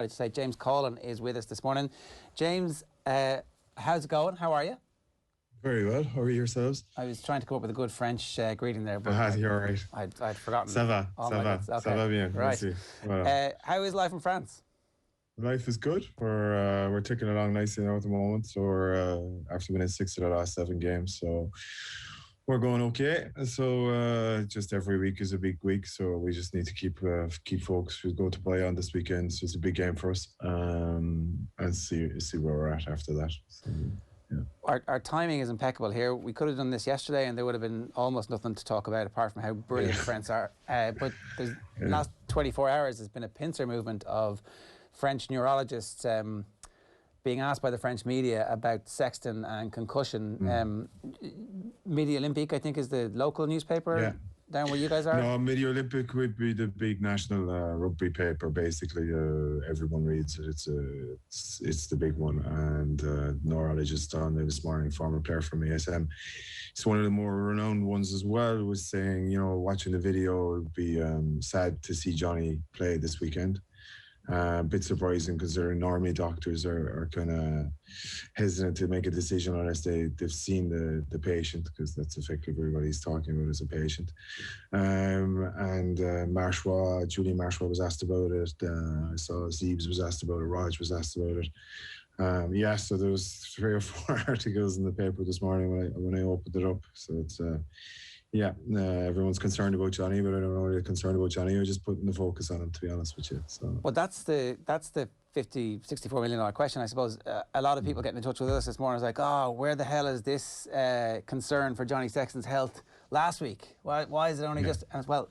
I'd say James Coughlan is with us this morning. James, how's it going? How are you? Very well. How are yourselves? I was trying to come up with a good French greeting there, but you're right. I'd forgotten. Ça va, ça va, Okay. ça va bien. Right. Voilà. How is life in France? Life is good. We're ticking along nicely now at the moment. So we're after winning 6 of the last 7 games, so we're going okay. So just every week is a big week, so we just need to keep focused. We go to Bayonne this weekend, so it's a big game for us, and see where we're at after that. So, yeah. Our timing is impeccable here. We could have done this yesterday and there would have been almost nothing to talk about apart from how brilliant the French are. But the last 24 hours has been a pincer movement of French neurologists being asked by the French media about Sexton and concussion. Midi Olympique, I think, is the local newspaper down where you guys are? No, Midi Olympique would be the big national rugby paper. Basically, everyone reads it. It's the big one. And neurologist on there this morning, former player from ASM, it's one of the more renowned ones as well, was saying, you know, watching the video, it would be sad to see Johnny play this weekend. A bit surprising because their normally doctors are kind of hesitant to make a decision unless they've seen the patient, because that's effectively what he's talking about as a patient. And Julie Marchois was asked about it. I saw Zeebs was asked about it. Raj was asked about it. So there was 3 or 4 articles in the paper this morning when I opened it up. So it's everyone's concerned about Johnny, but I don't know if they're concerned about Johnny or just putting the focus on him, to be honest with you. So. Well, that's the $64 million question, I suppose. A lot of people getting in touch with us this morning is like, oh, where the hell is this concern for Johnny Sexton's health last week? Why is it only just... Well,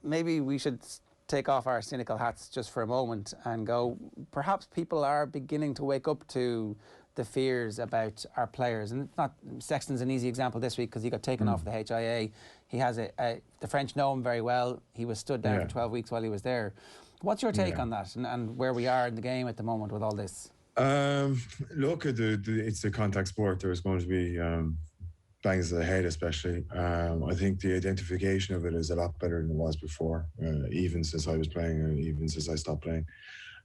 maybe we should take off our cynical hats just for a moment and go, perhaps people are beginning to wake up to the fears about our players. And it's not, Sexton's an easy example this week because he got taken off the HIA. He has the French know him very well. He was stood down for 12 weeks while he was there. What's your take on that and where we are in the game at the moment with all this? Look, it's a contact sport. There's going to be bangs to the head, especially. I think the identification of it is a lot better than it was before, even since I was playing, even since I stopped playing.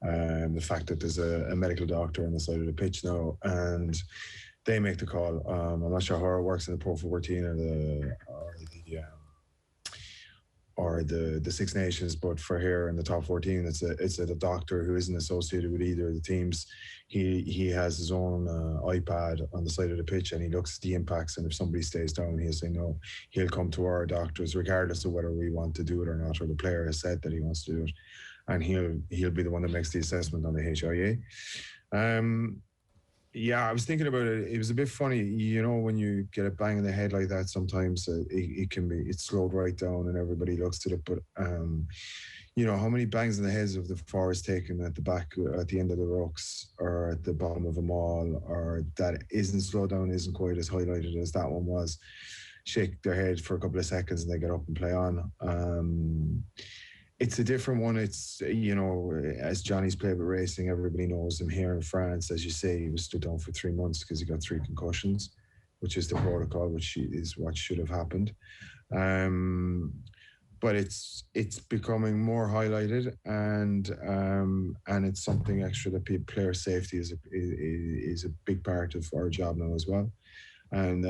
The fact that there's a medical doctor on the side of the pitch now and they make the call. I'm not sure how it works in the Pro 14 or the Six Nations, but for here in the top 14, it's a doctor who isn't associated with either of the teams. He has his own iPad on the side of the pitch and he looks at the impacts, and if somebody stays down, he'll say no. He'll come to our doctors regardless of whether we want to do it or not, or the player has said that he wants to do it, and he'll be the one that makes the assessment on the HIA. I was thinking about it. It was a bit funny, you know, when you get a bang in the head like that. Sometimes it's slowed right down and everybody looks at it. But you know, how many bangs in the heads of the forest taken at the back, at the end of the rucks, or at the bottom of a mall, or that isn't slowed down, isn't quite as highlighted as that one was. Shake their head for a couple of seconds and they get up and play on. It's a different one. It's, you know, as Johnny's played with racing, everybody knows him here in France. As you say, he was stood down for 3 months because he got 3 concussions, which is the protocol, which is what should have happened. But it's becoming more highlighted, and it's something extra that player safety is a big part of our job now as well. And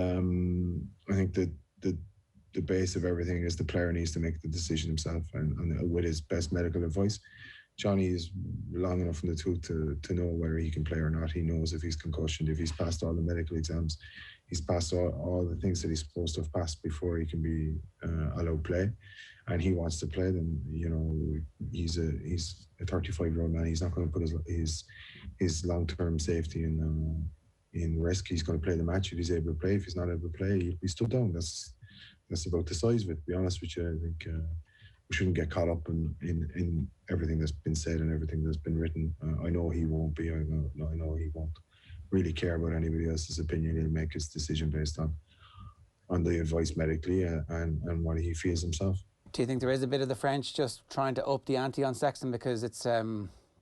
I think that the base of everything is the player needs to make the decision himself and with his best medical advice. Johnny is long enough in the tooth to know whether he can play or not. He knows if he's concussioned, if he's passed all the medical exams, he's passed all the things that he's supposed to have passed before he can be allowed play, and he wants to play. Then, you know, he's a 35-year-old man. He's not going to put his long-term safety in risk. He's going to play the match if he's able to play. If he's not able to play, he'll be stood down. That's about the size of it, to be honest with you. I think we shouldn't get caught up in everything that's been said and everything that's been written. I know he won't be. I know he won't really care about anybody else's opinion. He'll make his decision based on the advice medically and what he feels himself. Do you think there is a bit of the French just trying to up the ante on Sexton? Because it's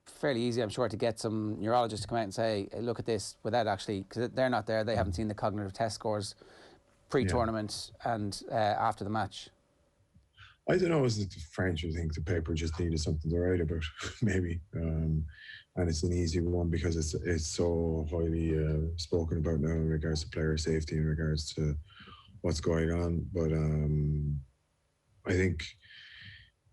fairly easy, I'm sure, to get some neurologists to come out and say, hey, look at this, without actually, because they're not there, they haven't seen the cognitive test scores pre-tournament and after the match. I don't know, is it the French? I think the paper just needed something to write about, maybe. And it's an easy one because it's so highly spoken about now in regards to player safety, in regards to what's going on. But I think,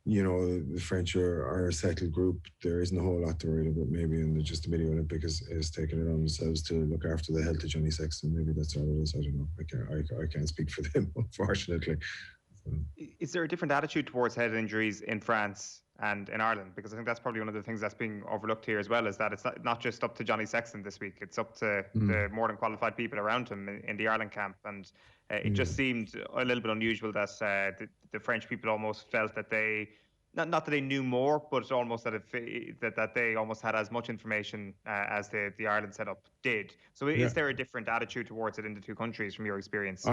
the French are a settled group. There isn't a whole lot to write about, maybe, and just the Mini Olympic is taking it on themselves to look after the health of Johnny Sexton. Maybe that's all it is. I don't know. I can't speak for them, unfortunately. So. Is there a different attitude towards head injuries in France and in Ireland? Because I think that's probably one of the things that's being overlooked here as well, is that it's not just up to Johnny Sexton this week. It's up to the more than qualified people around him in the Ireland camp. And it just seemed a little bit unusual that the French people almost felt that they, not that they knew more, but almost that that they almost had as much information as the Ireland setup did. So is there a different attitude towards it in the two countries from your experience?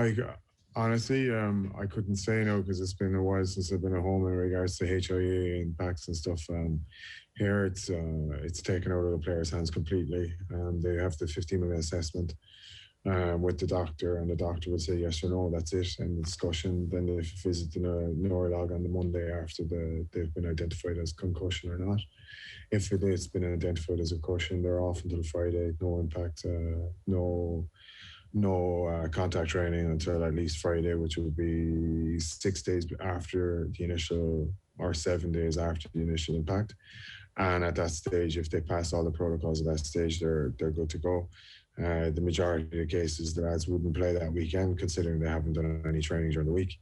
Honestly, I couldn't say no, because it's been a while since I've been at home in regards to HIA and packs and stuff. Here it's taken out of the players' hands completely. They have the 15-minute assessment with the doctor, and the doctor will say yes or no. That's it. And the discussion. Then they visit the neurolog on the Monday after they've been identified as concussion or not. If it's been identified as a concussion, they're off until Friday. No impact. No contact training until at least Friday, which will be 6 days after the initial, or 7 days after the initial impact. And at that stage, if they pass all the protocols at that stage, they're good to go. The majority of the cases, the lads wouldn't play that weekend, considering they haven't done any training during the week.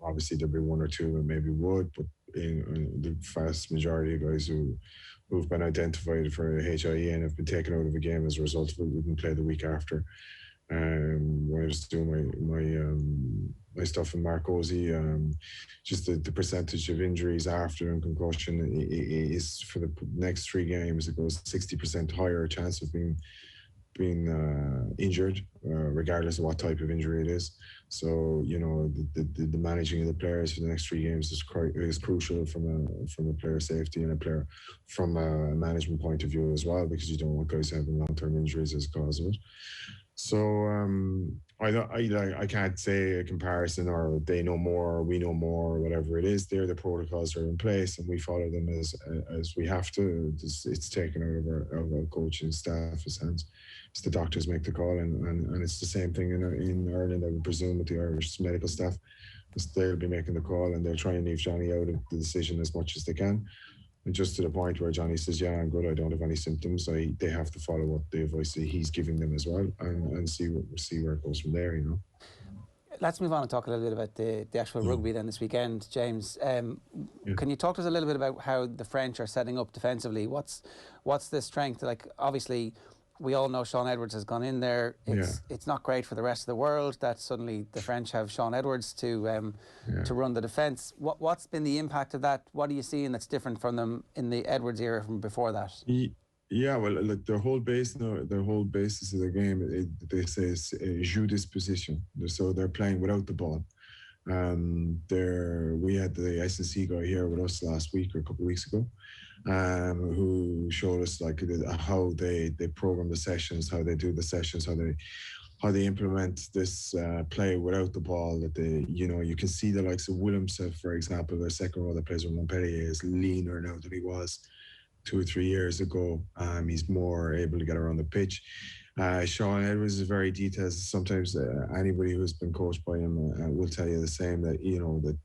Obviously, there'll be one or two that maybe would, but in the vast majority of guys who've been identified for HIE and have been taken out of the game as a result of it wouldn't play the week after. When I was doing my stuff in Marcosi, just the percentage of injuries after and concussion is, for the next 3 games, it goes 60% higher chance of being injured, regardless of what type of injury it is. So the managing of the players for the next 3 games is crucial from a player safety and from a management point of view as well, because you don't want guys having long-term injuries as a cause of it. So I can't say a comparison, or they know more or we know more, or whatever it is. The protocols are in place and we follow them as we have to. It's taken out of our coaching staff's hands. It's the doctors make the call, and it's the same thing in Ireland, I would presume, with the Irish medical staff. They'll be making the call, and they'll try and leave Johnny out of the decision as much as they can. And just to the point where Johnny says, yeah, I'm good, I don't have any symptoms, they have to follow up the advice that he's giving them as well, and see where it goes from there, Let's move on and talk a little bit about the actual rugby then this weekend, James. Can you talk to us a little bit about how the French are setting up defensively? What's the strength? Like, obviously, we all know Sean Edwards has gone in there. It's not great for the rest of the world that suddenly the French have Sean Edwards to run the defence. What's been the impact of that? What are you seeing that's different from them in the Edwards era from before that? Yeah, well, look, their whole basis of the game, they say is jeu disposition. So they're playing without the ball. We had the S&C guy here with us last week or a couple of weeks ago, who showed us like how they program the sessions, how they do the sessions, how they implement this play without the ball. That you can see the likes of Willemse, for example, their second row that plays with Montpellier, is leaner now than he was 2 or 3 years ago. He's more able to get around the pitch. Sean Edwards is very detailed. Sometimes anybody who's been coached by him will tell you the same, that that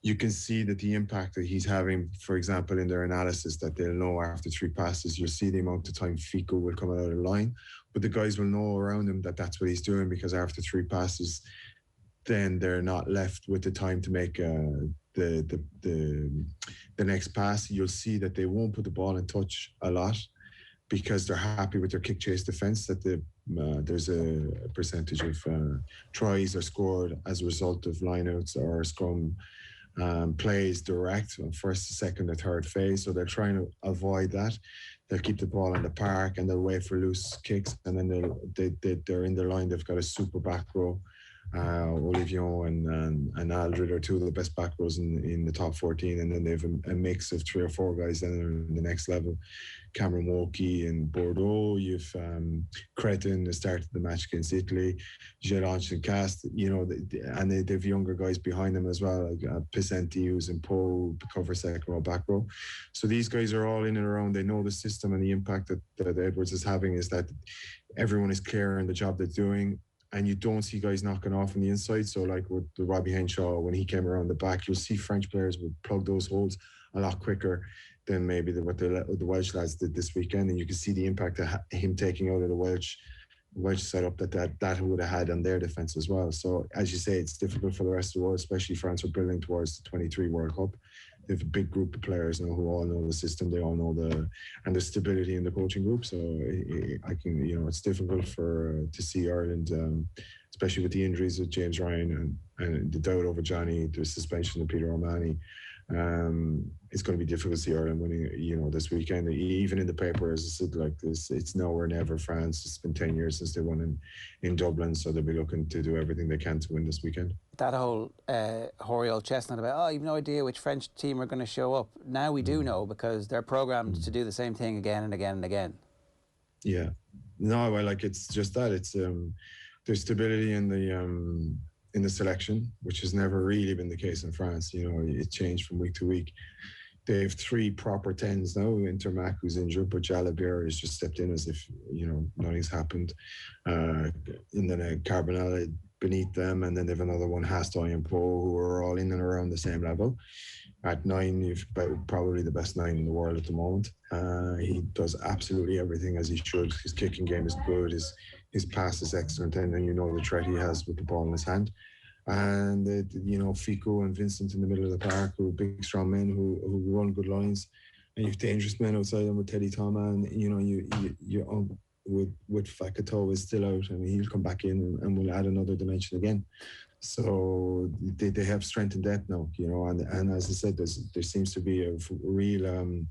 you can see that the impact that he's having, for example, in their analysis, that they'll know after 3 passes, you'll see the amount of time Fico will come out of the line, but the guys will know around him that that's what he's doing, because after 3 passes, then they're not left with the time to make the next pass. You'll see that they won't put the ball in touch a lot, because they're happy with their kick chase defense, that there's a percentage of tries are scored as a result of lineouts or scrum plays direct on first, second, or third phase. So they're trying to avoid that. They'll keep the ball in the park and they'll wait for loose kicks, and then they're in their line. They've got a super back row Olivier and Aldred are two of the best back rows in the top 14, and then they have a mix of 3 or 4 guys then in the next level. Cameron Woki in Bordeaux, you've Cretin who started the match against Italy, Gillette and Cast, and they have younger guys behind them as well, like Pisenti who's in Pau, cover second row, back row. So these guys are all in and around, they know the system, and the impact that Edwards is having is that everyone is clear in the job they're doing, and you don't see guys knocking off on the inside. So like with the Robbie Henshaw, when he came around the back, you'll see French players would plug those holes a lot quicker than maybe what the Welsh lads did this weekend, and you can see the impact of him taking out of the Welsh setup that would have had on their defence as well. So as you say, it's difficult for the rest of the world, especially France are building towards the 23 World Cup. They have a big group of players now who all know the system. They all know the stability in the coaching group. So it's difficult to see Ireland, especially with the injuries of James Ryan and the doubt over Johnny, the suspension of Peter O'Mahony. It's going to be difficult to see Ireland winning, this weekend. Even in the paper, as I said, like this, it's now or never France. It's been 10 years since they won in Dublin, so they'll be looking to do everything they can to win this weekend. That whole hoary old chestnut about, you've no idea which French team are going to show up. Now we do know, because they're programmed to do the same thing again and again and again. Yeah. No, well, like it's just that. It's there's stability in the selection, which has never really been the case in France. It changed from week to week. They have 3 proper 10s now. Intermac, who's injured, but Jalabert has just stepped in as if, nothing's happened. And then Carbonell beneath them, and then they have another one, Hastoy and Poe, who are all in and around the same level. At 9, you've probably the best 9 in the world at the moment. He does absolutely everything as he should. His kicking game is good. His pass is excellent, and then the threat he has with the ball in his hand. And Fico and Vincent in the middle of the park, who are big, strong men who run good lines, and you've dangerous men outside them with Teddy Thomas, and you with Fakato is still out, and he'll come back in and will add another dimension again. So they have strength and depth now, and as I said, there seems to be a real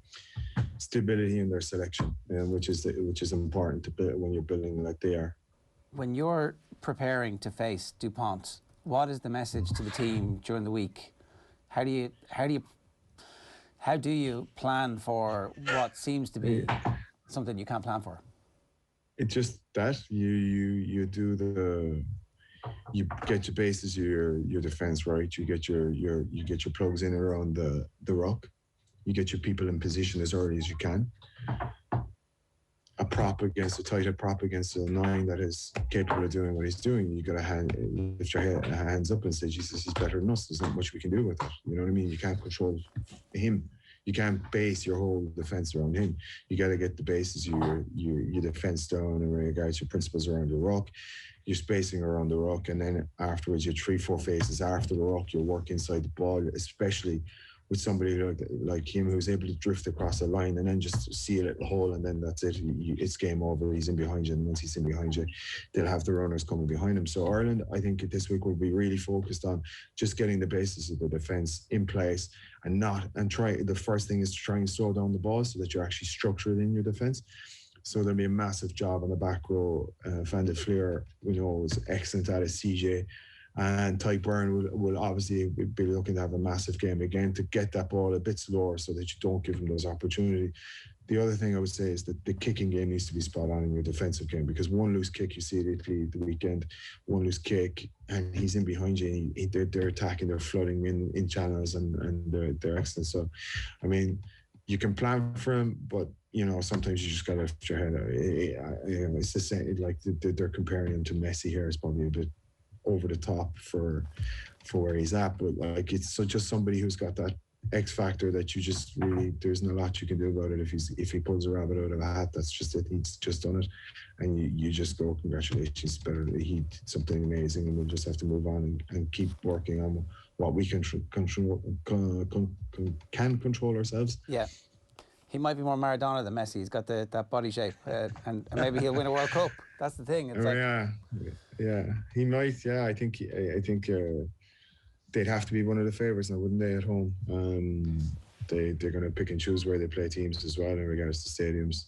stability in their selection, which is important to build when you're building like they are. When you're preparing to face Dupont, what is the message to the team during the week? How do you plan for what seems to be something you can't plan for? It's just that you get your bases, your defense right. You get your plugs in around the rock. You get your people in position as early as you can. A tighter prop against a 9 that is capable of doing what he's doing. You got to lift your hands up and say, Jesus, he's better than us. There's not much we can do with it. You know what I mean? You can't control him. You can't base your whole defense around him. You got to get the bases, your defense down in regards to your principles around the rock, your spacing around the rock, and then afterwards your 3-4 phases after the rock, your work inside the ball, especially with somebody like him who's able to drift across a line and then just see a little hole, and then that's it. It's game over. He's in behind you, and once he's in behind you, they'll have the runners coming behind him. So Ireland, I think this week will be really focused on just getting the basis of the defence in place, the first thing is to try and slow down the ball so that you're actually structured in your defence. So there'll be a massive job on the back row. Van de Fleur, was excellent at it. CJ. And Tyke Byrne will obviously be looking to have a massive game again to get that ball a bit slower so that you don't give them those opportunities. The other thing I would say is that the kicking game needs to be spot on in your defensive game, because one loose kick, you see it Italy the weekend, one loose kick and he's in behind you, they're attacking, they're flooding in channels, and they're excellent. So, I mean, you can plan for him, but sometimes you just got to lift your head. It's the same, like they're comparing him to Messi here. It's probably a bit over the top for where he's at, but like it's just somebody who's got that X factor that you just really, there's not a lot you can do about it. If he pulls a rabbit out of a hat, that's just it. He's just done it, and you just go, congratulations, better. He did something amazing, and we'll just have to move on and keep working on what we can control ourselves. Yeah. He might be more Maradona than Messi. He's got that body shape, and maybe he'll win a World Cup. That's the thing. It's yeah, he might. Yeah, I think they'd have to be one of the favourites now, wouldn't they? At home, they're going to pick and choose where they play teams as well in regards to stadiums.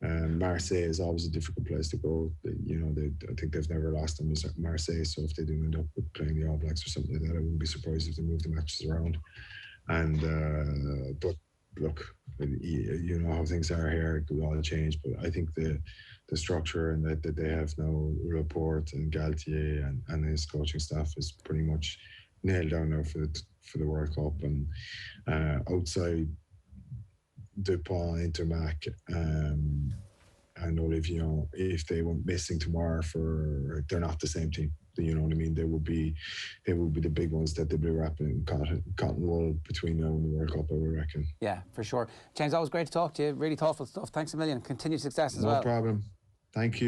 Marseille is always a difficult place to go. You know, I think they've never lost them as Marseille. So if they do end up playing the All Blacks or something like that, I wouldn't be surprised if they move the matches around. And but look, you know how things are here. It could all change. But I think the structure and that they have now, Laporte and Galtier and his coaching staff is pretty much nailed down now for the World Cup. And outside Dupont, Intermac, and Olivier, if they went missing tomorrow, they're not the same team. You know what I mean? They would be the big ones that they'd be wrapping cotton wool between now and the World Cup, I would reckon. Yeah, for sure. James, always great to talk to you. Really thoughtful stuff. Thanks a million. Continued success as well. No problem. Thank you.